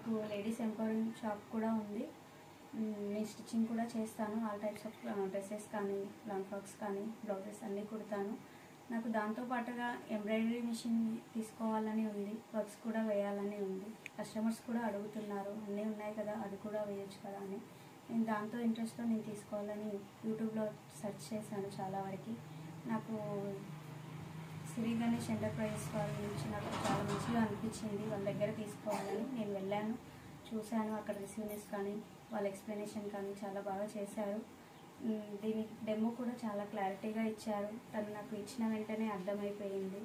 నాకు ladies empowerment shop కూడా ఉంది. నేను స్టిచ్చింగ్ కూడా చేస్తాను. ఆల్ టైప్స్ ఆఫ్ డ్రెస్సెస్ కానీ, లాంగ్ ఫ్రాక్స్ కానీ, బ్లౌజెస్ అన్నీ కుడతాను. నాకు దాంతో పాటుగా ఎంబ్రాయిడరీ మిషన్ తీసుకోవాలని ఉంది, వర్క్స్ కూడా వేయాలని ఉంది. కస్టమర్స్ కూడా అడుగుతున్నారు, అన్నీ ఉన్నాయి కదా, అది కూడా వేయచ్చు కదా అని. నేను దాంతో ఇంట్రెస్ట్తో నేను తీసుకోవాలని యూట్యూబ్లో సెర్చ్ చేశాను చాలా వరకు. నాకు శ్రీ గణేష్ ఎంటర్ప్రైజెస్ వాళ్ళ నుంచి నాకు చాలా మంచిగా అనిపించింది. వాళ్ళ దగ్గర తీసుకోవాలని నేను వెళ్ళాను, చూశాను. అక్కడ రిసీవ్నెస్ కానీ వాళ్ళ ఎక్స్ప్లెనేషన్ కానీ చాలా బాగా చేశారు. దీని డెమో కూడా చాలా క్లారిటీగా ఇచ్చారు. తను నాకు ఇచ్చిన వెంటనే అర్థమైపోయింది.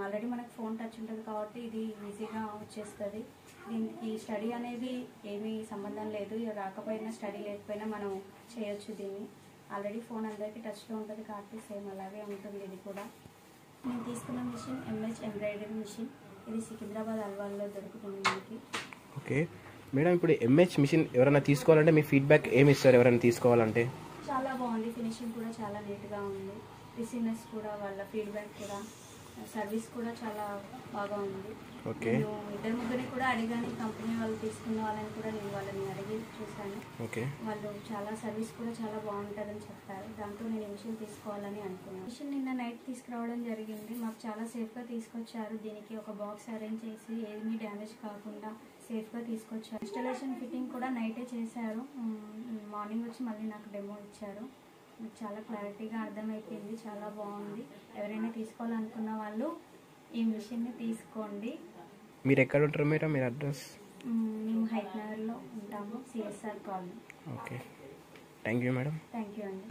ఆల్రెడీ మనకు ఫోన్ టచ్ ఉంటుంది కాబట్టి ఇది ఈజీగా వచ్చేస్తుంది. దీనికి స్టడీ అనేది ఏమీ సంబంధం లేదు. రాకపోయినా స్టడీ లేకపోయినా మనం చేయొచ్చు దీన్ని. ఆల్రెడీ ఫోన్ అందరికీ టచ్లో ఉంటుంది కాబట్టి సేమ్ అలాగే ఉంటుంది ఇది కూడా. నేను తీసుకున్న మిషన్ ఎంహెచ్ ఎంబ్రాయిడరీ మిషన్. ఇది సికింద్రాబాద్ అల్వాల్లో దొరుకుతుంది మనకి. ఓకే మేడం, ఇప్పుడు ఎంహెచ్ మిషన్ ఎవరైనా తీసుకోవాలంటే మీ ఫీడ్బ్యాక్ ఏమి ఇస్తారు? ఎవరైనా తీసుకోవాలంటే చాలా బాగుంది, ఫినిషింగ్ కూడా చాలా నీట్గా ఉంది. రిసీవ్నెస్ కూడా, వాళ్ళ ఫీడ్బ్యాక్ కూడా, సర్వీస్ కూడా చాలా బాగా ఉంది. ఓకే, నేను ఇద్దరు ముగ్గురిని కూడా అడిగాను, కంపెనీ వాళ్ళు తీసుకున్న వాళ్ళని కూడా నేను వాళ్ళని అడిగి చూశాను. ఓకే, వాళ్ళు చాలా సర్వీస్ కూడా చాలా బాగుంటుందని చెప్పారు. దాంతో నేను మిషన్ తీసుకోవాలని అనుకున్నాను. మిషన్ నిన్న నైట్ తీసుకురావడం జరిగింది. మాకు చాలా సేఫ్గా తీసుకొచ్చారు. దీనికి ఒక బాక్స్ అరేంజ్ చేసి ఏమీ డ్యామేజ్ కాకుండా సేఫ్గా తీసుకొచ్చారు. ఇన్స్టాలేషన్ ఫిట్టింగ్ కూడా నైటే చేశారు. మార్నింగ్ వచ్చి మళ్ళీ నాకు డెమో ఇచ్చారు. నాకు చాలా క్లారిటీగా అర్థమైపోయింది, చాలా బాగుంది. ఎవరైనా తీసుకోవాలనుకున్న వాళ్ళు ఈ మిషన్ని తీసుకోండి. మీరు ఎక్కడ ఉంటారు మేడం? మీరు అడ్రస్? మేము హైట్ నగర్లో ఉంటాము, CSR colony. Okay, thank you madam. Thank you అండి.